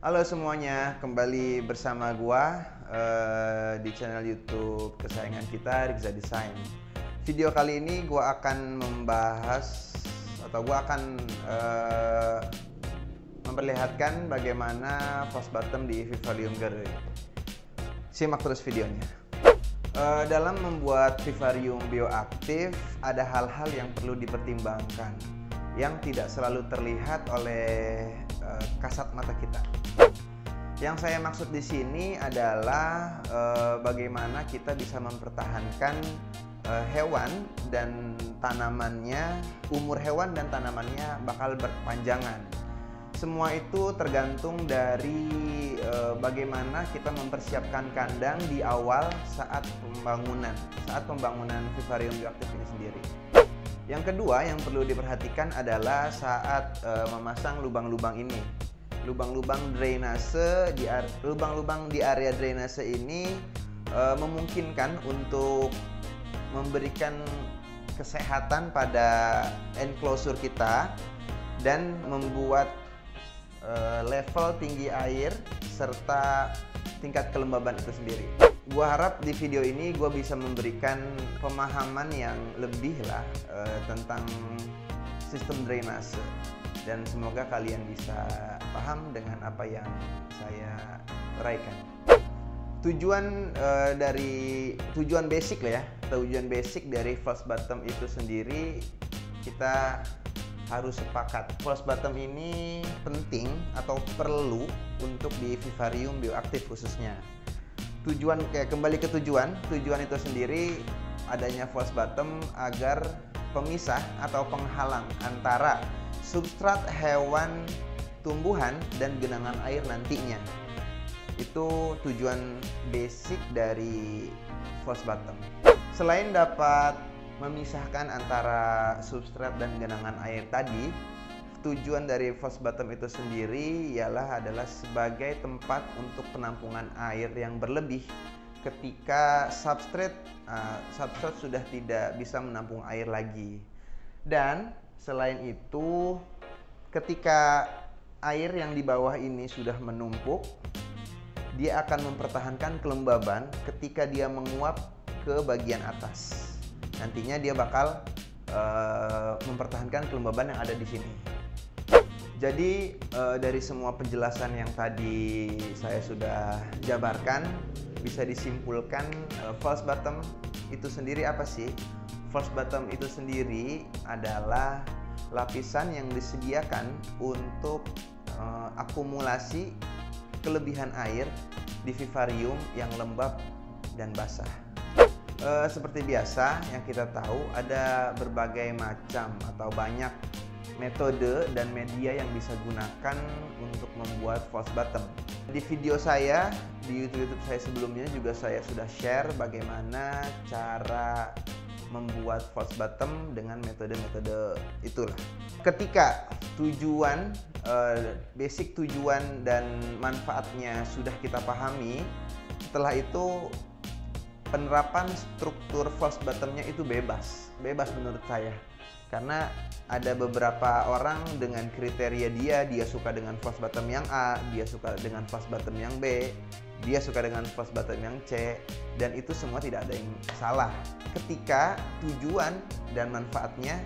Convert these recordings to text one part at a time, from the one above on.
Halo semuanya, kembali bersama gua di channel YouTube kesayangan kita, Rizza Design. Video kali ini gua akan membahas atau gua akan memperlihatkan bagaimana false bottom di Vivarium Gallery. Simak terus videonya. Dalam membuat Vivarium bioaktif ada hal-hal yang perlu dipertimbangkan yang tidak selalu terlihat oleh kasat mata kita. Yang saya maksud di sini adalah bagaimana kita bisa mempertahankan hewan dan tanamannya, umur hewan dan tanamannya bakal berkepanjangan. Semua itu tergantung dari bagaimana kita mempersiapkan kandang di awal saat pembangunan vivarium bioaktif ini sendiri. Yang kedua yang perlu diperhatikan adalah saat memasang lubang-lubang ini. Lubang-lubang di area drainase ini memungkinkan untuk memberikan kesehatan pada enclosure kita dan membuat level tinggi air serta tingkat kelembaban itu sendiri. Gua harap di video ini gua bisa memberikan pemahaman yang lebih lah tentang sistem drainase, dan semoga kalian bisa paham dengan apa yang saya uraikan. Tujuan basic lah ya, tujuan basic dari false bottom itu sendiri kita harus sepakat. False bottom ini penting atau perlu untuk di vivarium bioaktif khususnya. Kembali ke tujuan itu sendiri adanya false bottom agar pemisah atau penghalang antara substrat hewan, tumbuhan, dan genangan air nantinya. Itu tujuan basic dari false bottom. Selain dapat memisahkan antara substrat dan genangan air tadi, tujuan dari false bottom itu sendiri adalah sebagai tempat untuk penampungan air yang berlebih ketika substrat sudah tidak bisa menampung air lagi. Dan selain itu, ketika air yang di bawah ini sudah menumpuk, dia akan mempertahankan kelembaban ketika dia menguap ke bagian atas. Nantinya dia bakal mempertahankan kelembaban yang ada di sini. Jadi dari semua penjelasan yang tadi saya sudah jabarkan, bisa disimpulkan false bottom itu sendiri apa sih? False bottom itu sendiri adalah lapisan yang disediakan untuk akumulasi kelebihan air di vivarium yang lembab dan basah. Seperti biasa yang kita tahu, ada berbagai macam atau banyak metode dan media yang bisa gunakan untuk membuat false bottom. Di video saya di YouTube saya sebelumnya juga saya sudah share bagaimana cara membuat false bottom dengan metode-metode itulah. Ketika basic tujuan dan manfaatnya sudah kita pahami, setelah itu penerapan struktur false bottomnya itu bebas menurut saya. Karena ada beberapa orang dengan kriteria dia suka dengan false bottom yang A, dia suka dengan false bottom yang B, dia suka dengan false bottom yang C, dan itu semua tidak ada yang salah ketika tujuan dan manfaatnya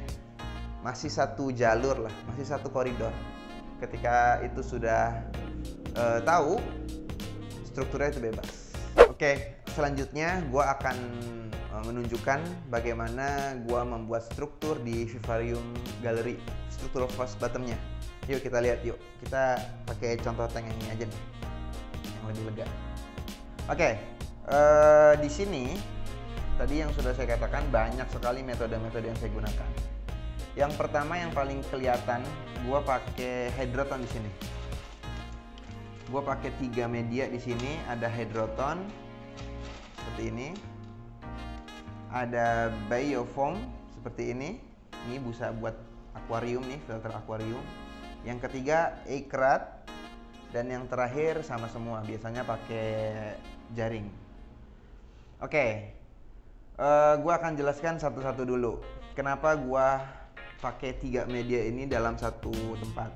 masih satu jalur lah, masih satu koridor. Ketika itu sudah tahu, strukturnya itu bebas. Oke, selanjutnya gue akan menunjukkan bagaimana gua membuat struktur di Vivarium Gallery, struktur false bottomnya. Yuk kita lihat yuk. Kita pakai contoh tank yang ini aja nih, yang lebih lega. Oke, di sini tadi yang sudah saya katakan banyak sekali metode-metode yang saya gunakan. Yang pertama yang paling kelihatan, gua pakai hydroton di sini. Gua pakai 3 media di sini, ada hydroton seperti ini. Ada biofoam seperti ini busa buat akuarium nih, filter akuarium. Yang ketiga ekrat, dan yang terakhir sama semua, biasanya pakai jaring. Oke, gua akan jelaskan satu-satu dulu. Kenapa gua pakai 3 media ini dalam satu tempat?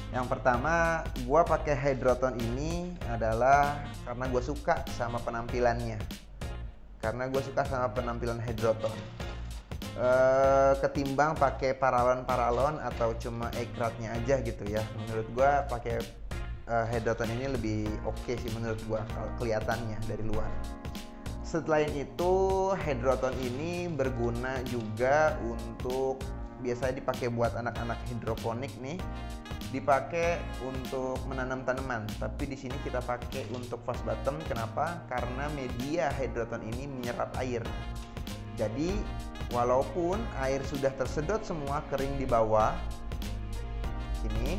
Yang pertama, gua pakai Hydroton ini adalah karena gue suka sama penampilannya. Karena gue suka sama penampilan Hydroton. Ketimbang pakai paralon atau cuma ekratnya aja gitu ya. Menurut gue pakai Hydroton ini lebih oke sih menurut gue kalau kelihatannya dari luar. Selain itu, Hydroton ini berguna juga untuk biasanya dipakai buat anak-anak hidroponik nih. Dipakai untuk menanam tanaman, tapi di sini kita pakai untuk frost bottom. Kenapa? Karena media Hydroton ini menyerap air. Jadi walaupun air sudah tersedot semua kering di bawah sini,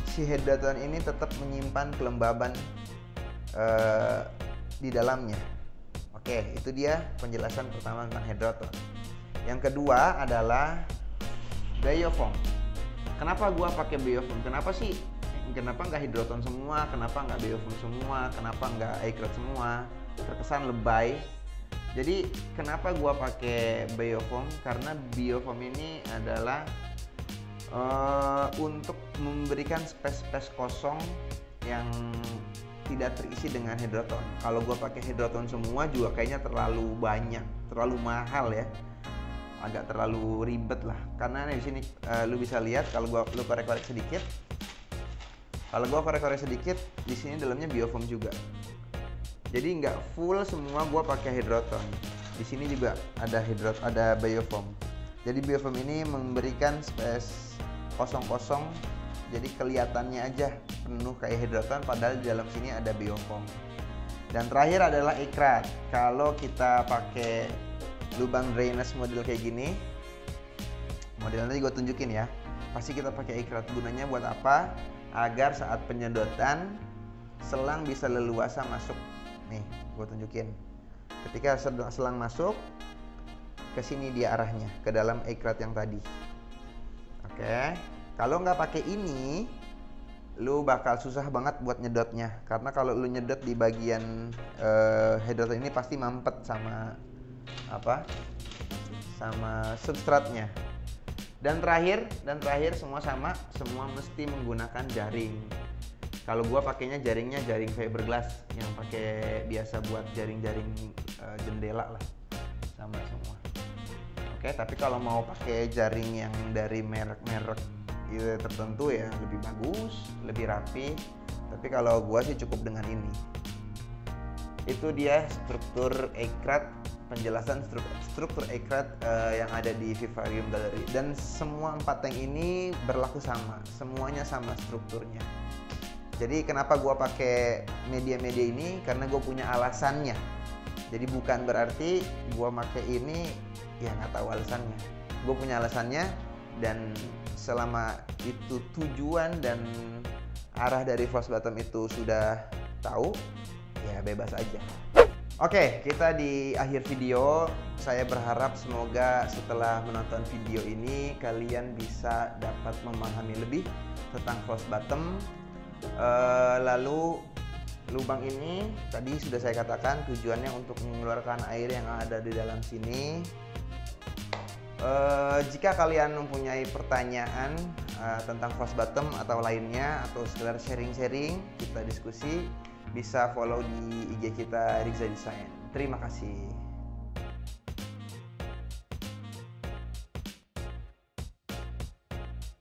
si Hydroton ini tetap menyimpan kelembaban di dalamnya. Oke, itu dia penjelasan pertama tentang Hydroton. Yang kedua adalah Biofoam. Kenapa gua pakai Biofoam? Kenapa nggak Hydroton semua? Kenapa nggak Biofoam semua? Kenapa nggak Ecrat semua? Terkesan lebay. Jadi kenapa gua pakai Biofoam? Karena Biofoam ini adalah untuk memberikan space kosong yang tidak terisi dengan Hydroton. Kalau gua pakai Hydroton semua juga kayaknya terlalu banyak, terlalu mahal ya. Agak terlalu ribet lah, karena di sini lu bisa lihat kalau lu korek-korek sedikit. Kalau gua korek-korek sedikit, di sini dalamnya Biofoam juga. Jadi nggak full semua gua pakai Hydroton. Di sini juga ada Biofoam. Jadi Biofoam ini memberikan space kosong-kosong, jadi kelihatannya aja penuh kayak Hydroton, padahal di dalam sini ada Biofoam. Dan terakhir adalah Ecrat. Kalau kita pakai lubang drainage model kayak gini, modelnya gue tunjukin ya, pasti kita pakai Ecrat. Gunanya buat apa? Agar saat penyedotan selang bisa leluasa masuk. Nih, gue tunjukin. Ketika selang masuk, ke sini dia arahnya, ke dalam Ecrat yang tadi. Oke, kalau nggak pakai ini, lu bakal susah banget buat nyedotnya. Karena kalau lu nyedot di bagian Hydroton ini pasti mampet sama substratnya. Dan terakhir semua mesti menggunakan jaring. Kalau gua pakainya jaringnya jaring fiberglass yang pakai biasa buat jaring-jaring jendela lah, sama semua. Oke, tapi kalau mau pakai jaring yang dari merek-merek gitu tertentu ya lebih bagus, lebih rapi. Tapi kalau gua sih cukup dengan ini. Itu dia struktur Ecrat, penjelasan struktur Ecrat yang ada di Vivarium Gallery. Dan semua 4 tank ini berlaku sama, semuanya sama strukturnya. Jadi kenapa gua pakai media-media ini? Karena gue punya alasannya. Jadi bukan berarti gua pakai ini ya nggak tahu alasannya. Gue punya alasannya, dan selama itu tujuan dan arah dari frost bottom itu sudah tahu, ya bebas aja. Oke, kita di akhir video. Saya berharap semoga setelah menonton video ini kalian bisa dapat memahami lebih tentang frost bottom. Lalu lubang ini tadi sudah saya katakan tujuannya untuk mengeluarkan air yang ada di dalam sini. Jika kalian mempunyai pertanyaan tentang frost bottom atau lainnya, atau sekedar sharing-sharing, kita diskusi, bisa follow di IG kita Rigza Design. Terima kasih.